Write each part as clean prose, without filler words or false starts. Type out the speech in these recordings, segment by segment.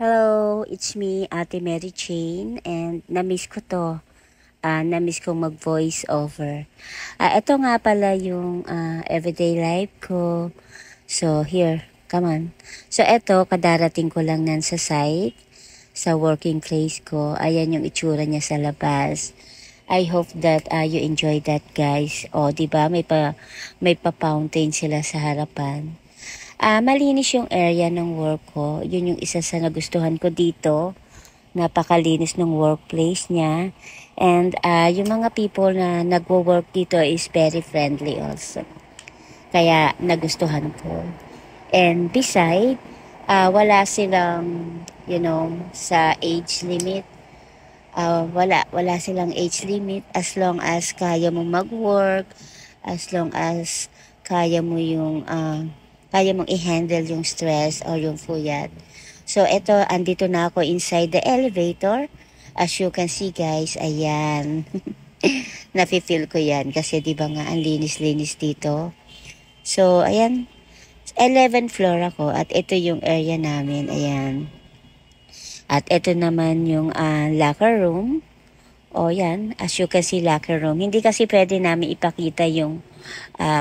Hello, it's me, Ate Mary Jane, and na-miss ko to. Na-miss kong mag-voice over. Ito nga pala yung everyday life ko. So, here, come on. So, ito, kadarating ko lang nan sa site, sa working place ko. Ayan yung itsura niya sa labas. I hope that you enjoy that, guys. O, di ba may pa fountain sila sa harapan. Malinis yung area ng work ko. Yun yung isa sa nagustuhan ko dito. Napakalinis ng workplace niya. And yung mga people na nagwo-work dito is very friendly also. Kaya nagustuhan ko. And beside, wala silang, sa age limit. Wala silang age limit as long as kaya mo mag-work, as long as kaya mong i-handle yung stress or yung puyat. So, andito na ako inside the elevator. As you can see, guys, ayan. Nafe-feel ko yan kasi di ba nga ang linis-linis dito. So, ayan. 11th floor ako at ito yung area namin. Ayan. At ito naman yung locker room. O yan, as you can see, locker room. Hindi kasi pwede namin ipakita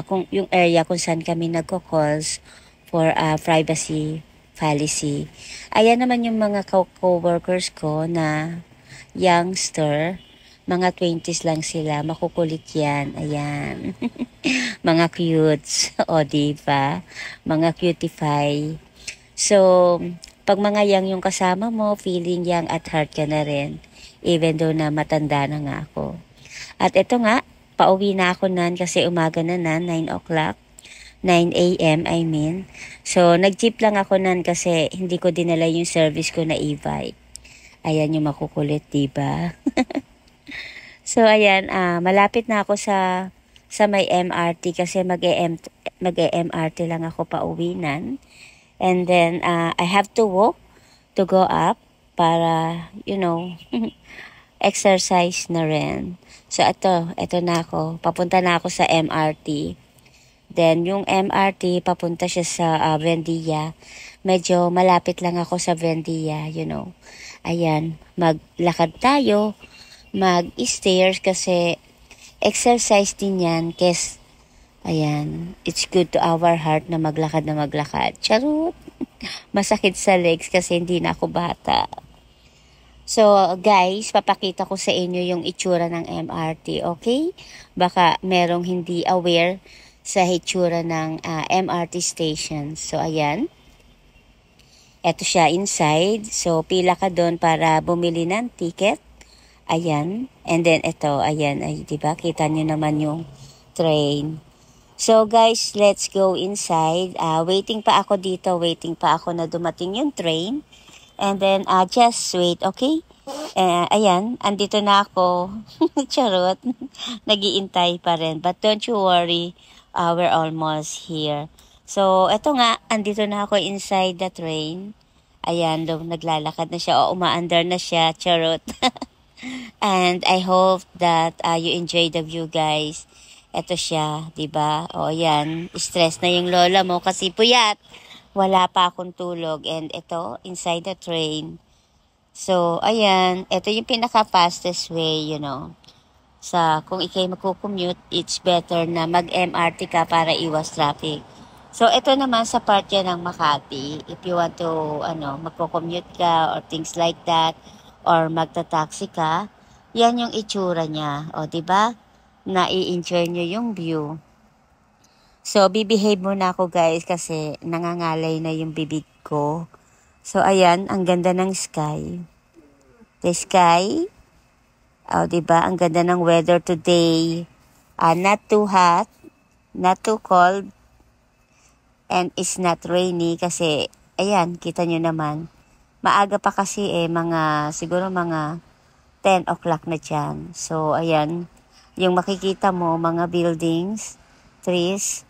kung yung area kung saan kami nagko-calls for privacy policy. Ayan naman yung mga co-workers ko na youngster. Mga 20s lang sila. Makukulit yan. Ayan. Mga cutes. O, diba? Mga cutify. So, pag mga young yung kasama mo, feeling young at heart ka na rin. Even though na matanda na nga ako. At ito nga, pauwi na ako nan kasi umaga na 9 o'clock. 9 a.m. I mean. So, nag-jeep lang ako nan kasi hindi ko dinala yung service ko na e-bike. Ayan yung makukulit, diba? So, ayan, malapit na ako sa may MRT kasi mag-MRT lang ako pauwi nan. And then, I have to walk to go up para, exercise na rin. So, ito na ako. Papunta na ako sa MRT. Then, yung MRT, papunta siya sa Buendia. Medyo malapit lang ako sa Buendia, Ayan, maglakad tayo, mag-stairs kasi exercise din yan. Ayan, it's good to our heart na maglakad. Charot! Masakit sa legs kasi hindi na ako bata. So, guys, papakita ko sa inyo yung itsura ng MRT, okay? Baka merong hindi aware sa itsura ng MRT station. So, ayan. Ito siya inside. So, pila ka doon para bumili ng ticket. Ayan. And then, ito, ayan. Ay, diba? Kita nyo naman yung train. So, guys, let's go inside. Waiting pa ako dito. Waiting pa ako na dumating yung train. And then, just wait, okay? Ayan, andito na ako. Charot. Nag-iintay pa rin. But don't you worry, we're almost here. So, eto nga, andito na ako inside the train. Ayan, naglalakad na siya o umaandar na siya. Charot. And I hope that you enjoy the view, guys. Eto siya, 'di ba? O ayan, stress na yung lola mo kasi puyat. Wala pa akong tulog and ito inside the train. So, ayan, ito yung pinaka-fastest way, Sa kung ikay magko-commute, it's better na mag-MRT ka para iwas traffic. So, ito naman sa part yan ng Makati. If you want to, magko-commute ka or things like that, or magta-taxi ka, yan yung itsura niya. O, 'di ba? Na-i-enjoy nyo yung view. So, bibehave muna ako, guys, kasi nangangalay na yung bibig ko. So, ayan, ang ganda ng sky. The sky, diba? Ang ganda ng weather today. Not too hot, not too cold, and it's not rainy kasi, ayan, kita nyo naman. Maaga pa kasi siguro mga 10 o'clock na dyan. So, ayan, yung makikita mo, mga buildings, trees,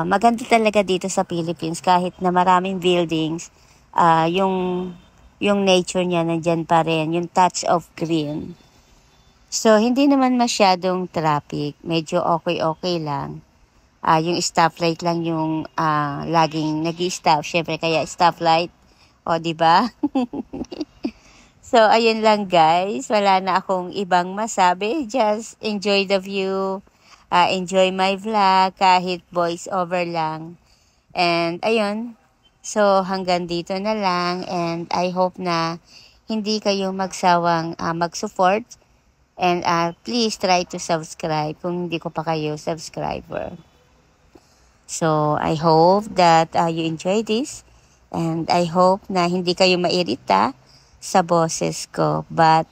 maganda talaga dito sa Philippines. Kahit na maraming buildings, yung nature niya nandyan pa rin, yung touch of green. So, hindi naman masyadong traffic. Medyo okay lang. Yung stoplight lang yung laging nag-i-stop. Syempre, kaya stoplight O, di ba? So, ayun lang guys. Wala na akong ibang masabi. Just enjoy the view. Enjoy my vlog kahit voice over lang. And ayun. So, hanggang dito na lang. And I hope na hindi kayo magsawang mag-support. And please try to subscribe kung hindi ko pa kayo subscriber. So, I hope that you enjoy this. And I hope na hindi kayo mairita sa boses ko. But